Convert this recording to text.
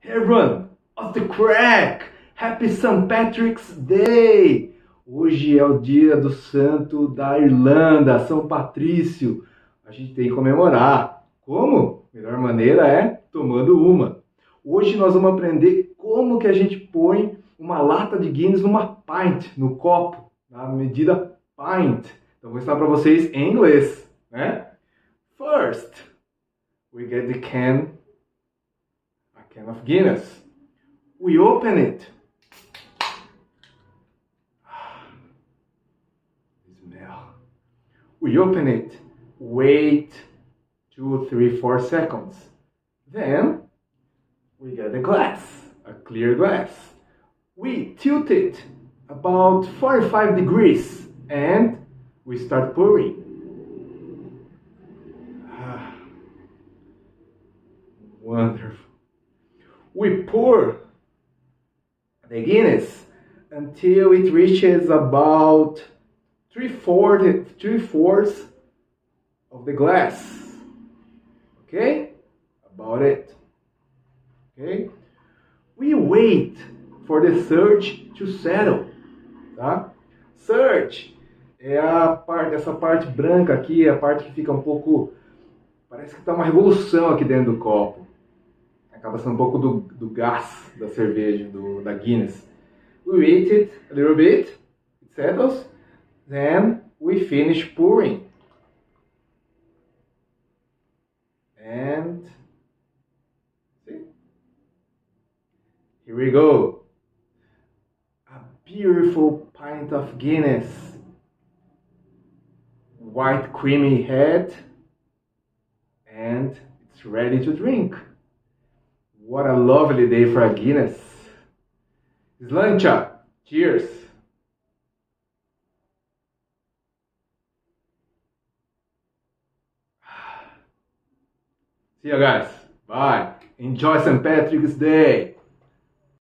Hey everyone, of the craic! Happy St. Patrick's Day! Hoje é o dia do santo da Irlanda, São Patrício. A gente tem que comemorar. Como? A melhor maneira é tomando uma. Hoje nós vamos aprender como que a gente põe uma lata de Guinness numa pint, no copo, na medida pint. Então vou ensinar para vocês em inglês, né? First, we get the can of Guinness. We open it. Smell. We open it. Wait 2, 3, 4 seconds. Then we get the glass, a clear glass. We tilt it about 45 degrees and we start pouring. Wonderful. We pour the Guinness until it reaches about 3/4 of the glass. Okay? About it. Okay? We wait for the surge to settle. Tá? Surge é essa parte branca aqui, a parte que fica um pouco... Parece que está uma revolução aqui dentro do copo. Acaba sendo um pouco do gás da cerveja, da Guinness. We wait it a little bit, it settles, then we finish pouring. And see? Here we go. A beautiful pint of Guinness. White creamy head. And it's ready to drink. What a lovely day for a Guinness. Sláinte, cheers. See you guys. Bye. Enjoy St. Patrick's Day.